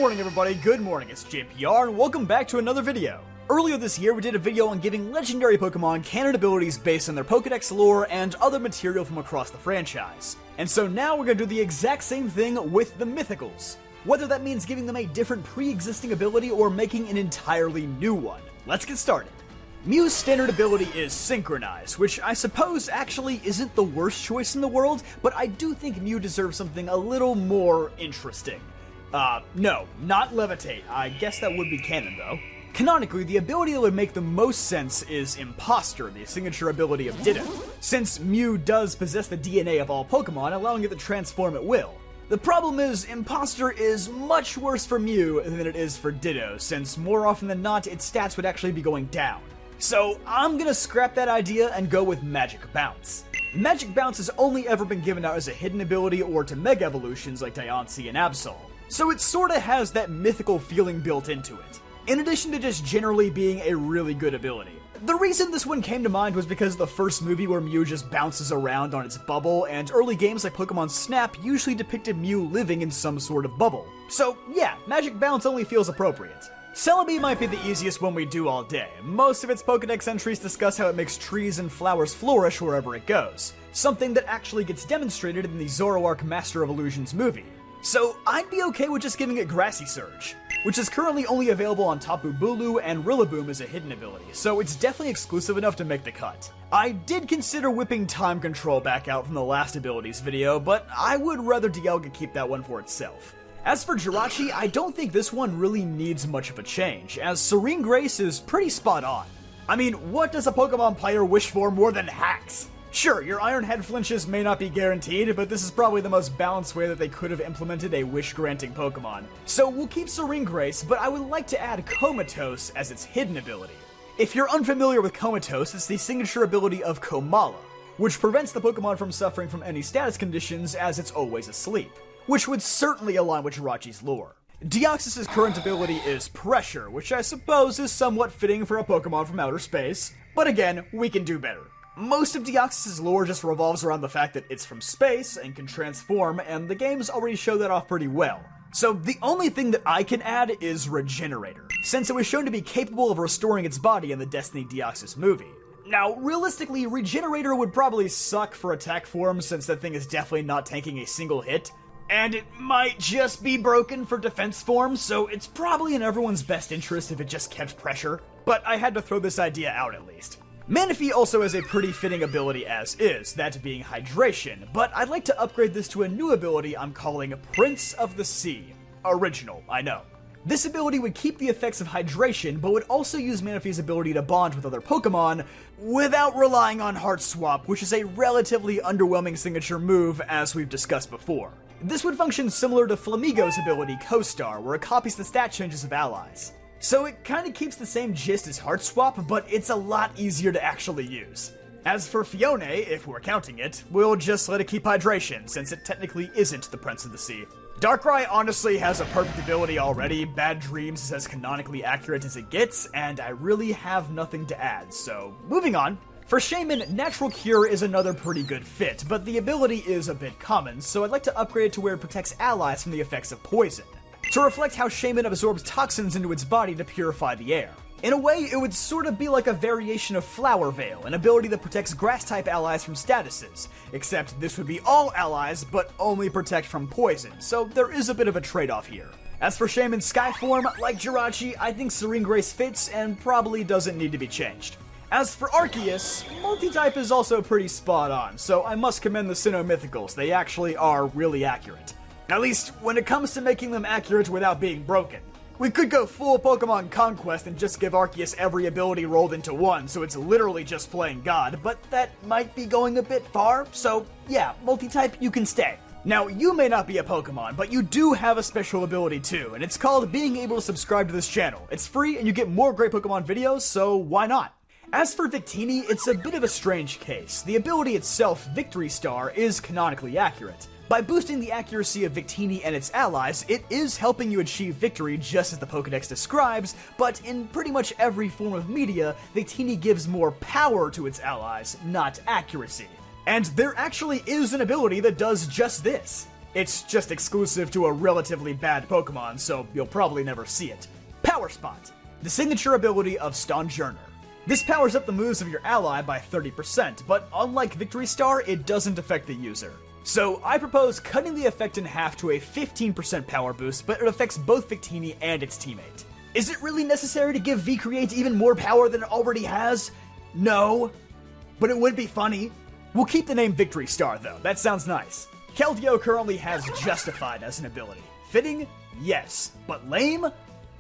morning everybody, good morning, it's JPR and welcome back to another video. Earlier this year we did a video on giving legendary Pokemon canon abilities based on their Pokedex lore and other material from across the franchise. And so now we're going to do the exact same thing with the Mythicals. Whether that means giving them a different pre-existing ability or making an entirely new one. Let's get started. Mew's standard ability is Synchronize, which I suppose actually isn't the worst choice in the world, but I do think Mew deserves something a little more interesting. No, not Levitate. I guess that would be Canon though. Canonically, the ability that would make the most sense is Imposter, the signature ability of Ditto, since Mew does possess the DNA of all Pokemon, allowing it to transform at will. The problem is, Imposter is much worse for Mew than it is for Ditto, since more often than not, its stats would actually be going down. So I'm gonna scrap that idea and go with Magic Bounce. Magic Bounce has only ever been given out as a hidden ability or to Mega Evolutions like Diancie and Absol, so it sorta has that mythical feeling built into it, in addition to just generally being a really good ability. The reason this one came to mind was because of the first movie where Mew just bounces around on its bubble, and early games like Pokemon Snap usually depicted Mew living in some sort of bubble. So yeah, Magic Bounce only feels appropriate. Celebi might be the easiest one we do all day. Most of its Pokedex entries discuss how it makes trees and flowers flourish wherever it goes, something that actually gets demonstrated in the Zoroark Master of Illusions movie. So I'd be okay with just giving it Grassy Surge, which is currently only available on Tapu Bulu and Rillaboom as a hidden ability, so it's definitely exclusive enough to make the cut. I did consider whipping Time Control back out from the last abilities video, but I would rather Dialga keep that one for itself. As for Jirachi, I don't think this one really needs much of a change, as Serene Grace is pretty spot on. I mean, what does a Pokemon player wish for more than hacks? Sure, your Iron Head flinches may not be guaranteed, but this is probably the most balanced way that they could have implemented a wish-granting Pokemon. So we'll keep Serene Grace, but I would like to add Comatose as its hidden ability. If you're unfamiliar with Comatose, it's the signature ability of Komala, which prevents the Pokemon from suffering from any status conditions as it's always asleep, which would certainly align with Jirachi's lore. Deoxys' current ability is Pressure, which I suppose is somewhat fitting for a Pokemon from outer space, but again, we can do better. Most of Deoxys' lore just revolves around the fact that it's from space and can transform, and the games already show that off pretty well. So the only thing that I can add is Regenerator, since it was shown to be capable of restoring its body in the Destiny Deoxys movie. Now, realistically, Regenerator would probably suck for attack form since that thing is definitely not tanking a single hit, and it might just be broken for defense form, so it's probably in everyone's best interest if it just kept Pressure, but I had to throw this idea out at least. Menifee also has a pretty fitting ability as is, that being Hydration, but I'd like to upgrade this to a new ability I'm calling Prince of the Sea. Original, I know. This ability would keep the effects of hydration, but would also use Menifee's ability to bond with other Pokemon without relying on Heart Swap, which is a relatively underwhelming signature move as we've discussed before. This would function similar to Flamigo's ability Co-Star, where it copies the stat changes of allies. So it kinda keeps the same gist as Heart Swap, but it's a lot easier to actually use. As for Fione, if we're counting it, we'll just let it keep hydration, since it technically isn't the Prince of the Sea. Darkrai honestly has a perfect ability already, Bad Dreams is as canonically accurate as it gets, and I really have nothing to add, so moving on. For Shaman, Natural Cure is another pretty good fit, but the ability is a bit common, so I'd like to upgrade it to where it protects allies from the effects of poison, to reflect how Shaman absorbs toxins into its body to purify the air. In a way, it would sort of be like a variation of Flower Veil, an ability that protects grass-type allies from statuses, except this would be all allies, but only protect from poison, so there is a bit of a trade-off here. As for Shaman's Skyform, like Jirachi, I think Serene Grace fits and probably doesn't need to be changed. As for Arceus, multi-type is also pretty spot on, so I must commend the Sinnoh Mythicals, they actually are really accurate. At least, when it comes to making them accurate without being broken. We could go full Pokemon Conquest and just give Arceus every ability rolled into one, so it's literally just playing God, but that might be going a bit far, so yeah, multi-type, you can stay. Now, you may not be a Pokemon, but you do have a special ability too, and it's called being able to subscribe to this channel. It's free and you get more great Pokemon videos, so why not? As for Victini, it's a bit of a strange case. The ability itself, Victory Star, is canonically accurate. By boosting the accuracy of Victini and its allies, it is helping you achieve victory just as the Pokedex describes, but in pretty much every form of media, Victini gives more power to its allies, not accuracy. And there actually is an ability that does just this. It's just exclusive to a relatively bad Pokemon, so you'll probably never see it. Power Spot, the signature ability of Stonjourner. This powers up the moves of your ally by 30%, but unlike Victory Star, it doesn't affect the user. So I propose cutting the effect in half to a 15% power boost, but it affects both Victini and its teammate. Is it really necessary to give V-Create even more power than it already has? No. But it would be funny. We'll keep the name Victory Star though, that sounds nice. Keldeo currently has Justified as an ability. Fitting? Yes. But lame?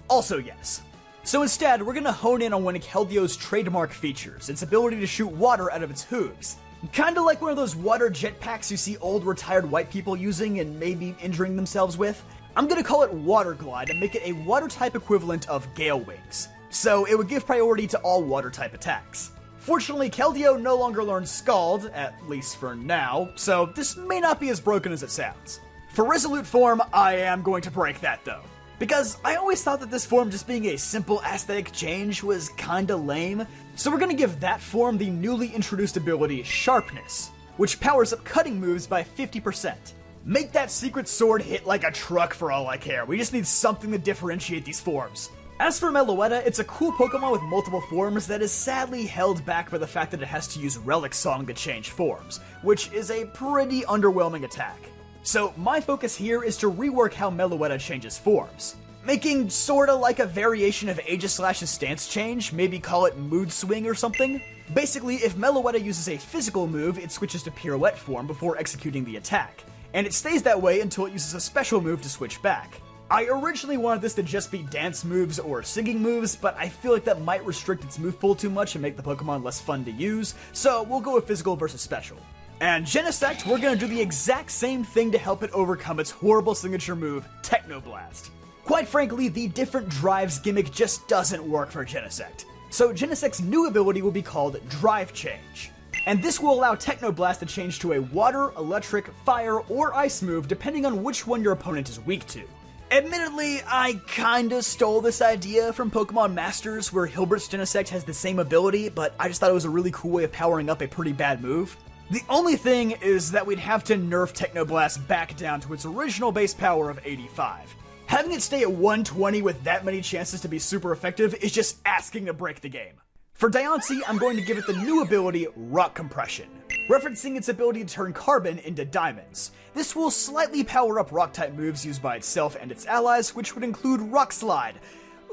Also yes. So instead, we're gonna hone in on one of Keldeo's trademark features, its ability to shoot water out of its hooves. Kinda like one of those water jetpacks you see old retired white people using and maybe injuring themselves with. I'm gonna call it Water Glide and make it a water type equivalent of Gale Wings. So it would give priority to all water type attacks. Fortunately, Keldeo no longer learns Scald, at least for now, so this may not be as broken as it sounds. For Resolute form, I am going to break that though. Because I always thought that this form just being a simple aesthetic change was kinda lame, so we're gonna give that form the newly introduced ability Sharpness, which powers up cutting moves by 50%. Make that secret sword hit like a truck for all I care, we just need something to differentiate these forms. As for Meloetta, it's a cool Pokemon with multiple forms that is sadly held back by the fact that it has to use Relic Song to change forms, which is a pretty underwhelming attack. So my focus here is to rework how Meloetta changes forms. Making sorta like a variation of Aegislash's stance change, maybe call it Mood Swing or something. Basically, if Meloetta uses a physical move, it switches to Pirouette form before executing the attack, and it stays that way until it uses a special move to switch back. I originally wanted this to just be dance moves or singing moves, but I feel like that might restrict its move pool too much and make the Pokemon less fun to use, so we'll go with physical versus special. And Genesect, we're gonna do the exact same thing to help it overcome its horrible signature move, Technoblast. Quite frankly, the different drives gimmick just doesn't work for Genesect. So Genesect's new ability will be called Drive Change. And this will allow Technoblast to change to a water, electric, fire, or ice move depending on which one your opponent is weak to. Admittedly, I kinda stole this idea from Pokemon Masters where Hilbert's Genesect has the same ability, but I just thought it was a really cool way of powering up a pretty bad move. The only thing is that we'd have to nerf Technoblast back down to its original base power of 85. Having it stay at 120 with that many chances to be super effective is just asking to break the game. For Diancie, I'm going to give it the new ability, Rock Compression, referencing its ability to turn carbon into diamonds. This will slightly power up rock-type moves used by itself and its allies, which would include Rock Slide.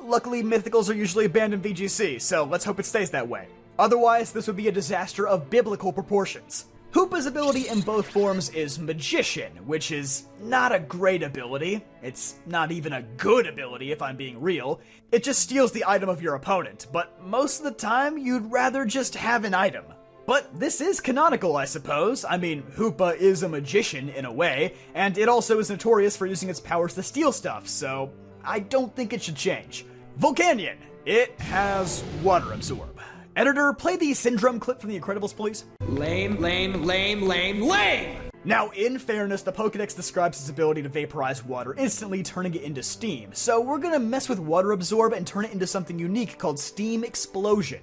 Luckily, Mythicals are usually banned in VGC, so let's hope it stays that way. Otherwise, this would be a disaster of biblical proportions. Hoopa's ability in both forms is Magician, which is not a great ability. It's not even a good ability if I'm being real. It just steals the item of your opponent, but most of the time you'd rather just have an item. But this is canonical, I suppose. I mean, Hoopa is a magician in a way, and it also is notorious for using its powers to steal stuff, so I don't think it should change. Volcanion. It has Water Absorb. Editor, play the Syndrome clip from The Incredibles, please. Lame, lame, lame, lame, lame! Now, in fairness, the Pokedex describes its ability to vaporize water instantly, turning it into steam, so we're gonna mess with Water Absorb and turn it into something unique called Steam Explosion.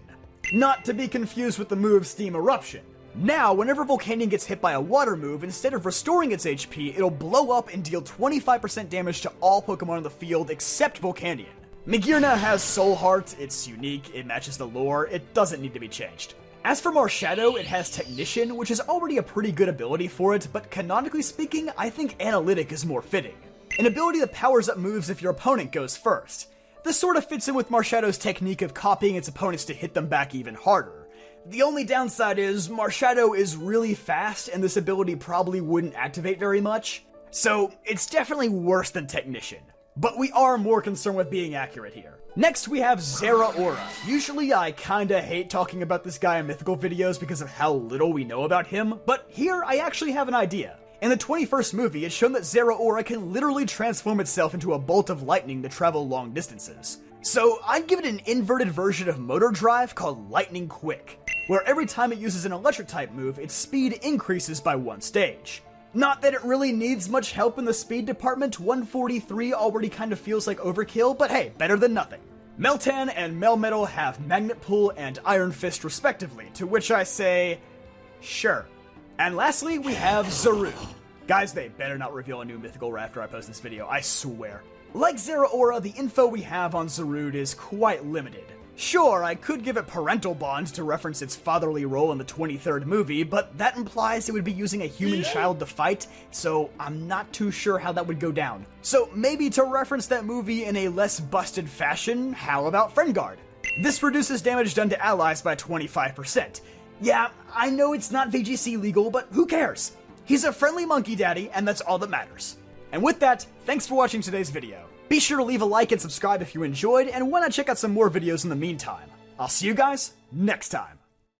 Not to be confused with the move Steam Eruption. Now, whenever Volcanion gets hit by a water move, instead of restoring its HP, it'll blow up and deal 25% damage to all Pokemon on the field except Volcanion. Magearna has Soulhearts, it's unique, it matches the lore, it doesn't need to be changed. As for Marshadow, it has Technician, which is already a pretty good ability for it, but canonically speaking, I think Analytic is more fitting. An ability that powers up moves if your opponent goes first. This sort of fits in with Marshadow's technique of copying its opponents to hit them back even harder. The only downside is Marshadow is really fast, and this ability probably wouldn't activate very much, so it's definitely worse than Technician. But we are more concerned with being accurate here. Next, we have Zeraora. Usually, I kinda hate talking about this guy in Mythical videos because of how little we know about him, but here I actually have an idea. In the 21st movie, it's shown that Zeraora can literally transform itself into a bolt of lightning to travel long distances. So I'd give it an inverted version of Motor Drive called Lightning Quick, where every time it uses an electric type move, its speed increases by 1 stage. Not that it really needs much help in the speed department, 143 already kind of feels like overkill, but hey, better than nothing. Meltan and Melmetal have Magnet Pull and Iron Fist respectively, to which I say, sure. And lastly, we have Zarude. Guys, they better not reveal a new Mythical right after I post this video, I swear. Like Zeraora, the info we have on Zarude is quite limited. Sure, I could give it parental bond to reference its fatherly role in the 23rd movie, but that implies it would be using a human child to fight, so I'm not too sure how that would go down. So maybe to reference that movie in a less busted fashion, how about Friend Guard? This reduces damage done to allies by 25%. Yeah, I know it's not VGC legal, but who cares? He's a friendly monkey daddy, and that's all that matters. And with that, thanks for watching today's video. Be sure to leave a like and subscribe if you enjoyed, and want to check out some more videos in the meantime. I'll see you guys next time.